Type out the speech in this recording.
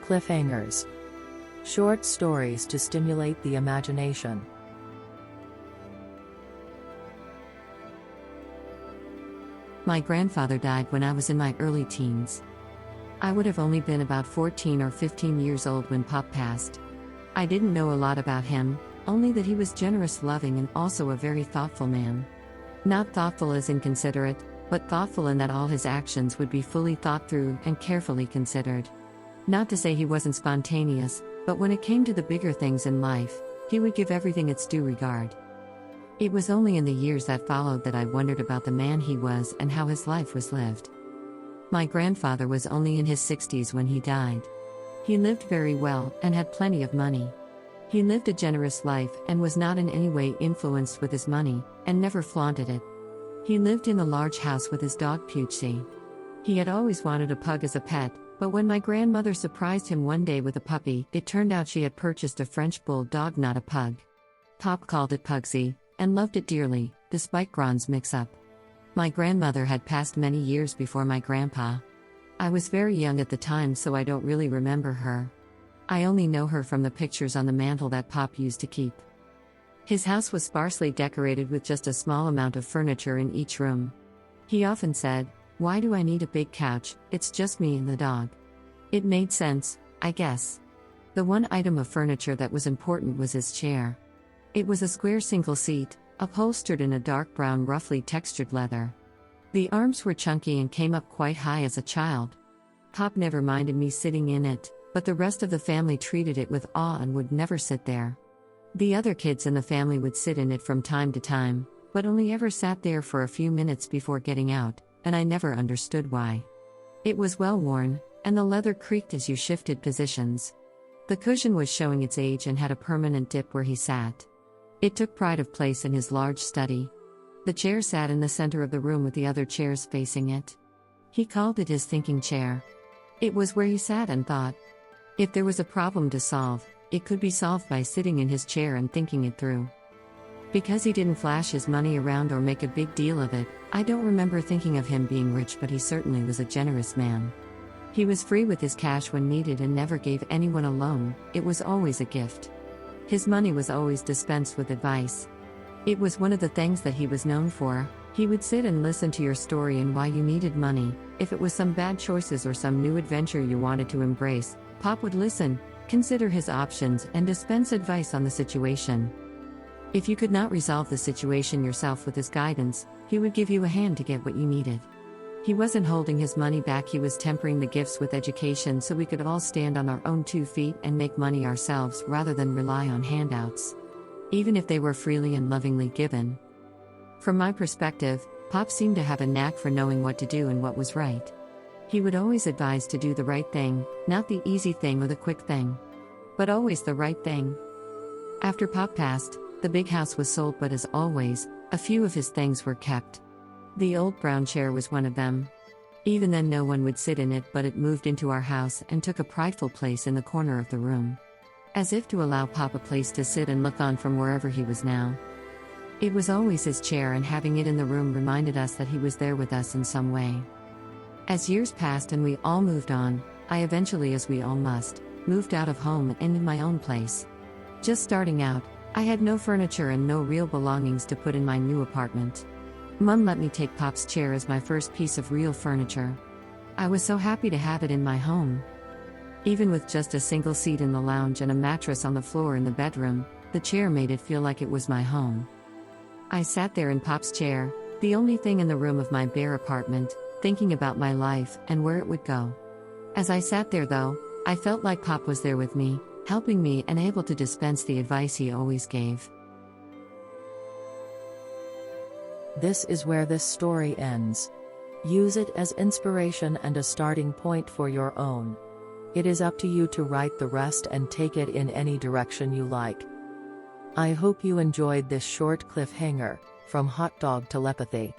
Cliffhangers. Short stories to stimulate the imagination. My grandfather died when I was in my early teens. I would have only been about 14 or 15 years old when Pop passed. I didn't know a lot about him, only that he was generous, loving, and also a very thoughtful man. Not thoughtful as inconsiderate, but thoughtful in that all his actions would be fully thought through and carefully considered. Not to say he wasn't spontaneous, but when it came to the bigger things in life, he would give everything its due regard. It was only in the years that followed that I wondered about the man he was and how his life was lived. My grandfather was only in his 60s when he died. He lived very well and had plenty of money. He lived a generous life and was not in any way influenced with his money, and never flaunted it. He lived in a large house with his dog Poochie. He had always wanted a pug as a pet, but when my grandmother surprised him one day with a puppy, it turned out she had purchased a French bulldog, not a pug. Pop called it Pugsy, and loved it dearly, despite Gron's mix-up. My grandmother had passed many years before my grandpa. I was very young at the time, so I don't really remember her. I only know her from the pictures on the mantel that Pop used to keep. His house was sparsely decorated with just a small amount of furniture in each room. He often said, "Why do I need a big couch? It's just me and the dog." It made sense, I guess. The one item of furniture that was important was his chair. It was a square single seat, upholstered in a dark brown roughly textured leather. The arms were chunky and came up quite high as a child. Pop never minded me sitting in it, but the rest of the family treated it with awe and would never sit there. The other kids in the family would sit in it from time to time, but only ever sat there for a few minutes before getting out, and I never understood why. It was well worn, and the leather creaked as you shifted positions. The cushion was showing its age and had a permanent dip where he sat. It took pride of place in his large study. The chair sat in the center of the room with the other chairs facing it. He called it his thinking chair. It was where he sat and thought. If there was a problem to solve, it could be solved by sitting in his chair and thinking it through. Because he didn't flash his money around or make a big deal of it, I don't remember thinking of him being rich, but he certainly was a generous man. He was free with his cash when needed and never gave anyone a loan, it was always a gift. His money was always dispensed with advice. It was one of the things that he was known for. He would sit and listen to your story and why you needed money. If it was some bad choices or some new adventure you wanted to embrace, Pop would listen, consider his options, and dispense advice on the situation. If you could not resolve the situation yourself with his guidance, he would give you a hand to get what you needed. He wasn't holding his money back, he was tempering the gifts with education so we could all stand on our own 2 feet and make money ourselves rather than rely on handouts, even if they were freely and lovingly given. From my perspective, Pop seemed to have a knack for knowing what to do and what was right. He would always advise to do the right thing, not the easy thing or the quick thing, but always the right thing. After Pop passed, the big house was sold, but as always, a few of his things were kept. The old brown chair was one of them. Even then no one would sit in it, but it moved into our house and took a prideful place in the corner of the room. As if to allow Pop a place to sit and look on from wherever he was now. It was always his chair, and having it in the room reminded us that he was there with us in some way. As years passed and we all moved on, I eventually, as we all must, moved out of home and in my own place. Just starting out, I had no furniture and no real belongings to put in my new apartment. Mum let me take Pop's chair as my first piece of real furniture. I was so happy to have it in my home. Even with just a single seat in the lounge and a mattress on the floor in the bedroom, the chair made it feel like it was my home. I sat there in Pop's chair, the only thing in the room of my bare apartment, thinking about my life and where it would go. As I sat there though, I felt like Pop was there with me, helping me and able to dispense the advice he always gave. This is where this story ends. Use it as inspiration and a starting point for your own. It is up to you to write the rest and take it in any direction you like. I hope you enjoyed this short cliffhanger, from Hot Dog Telepathy.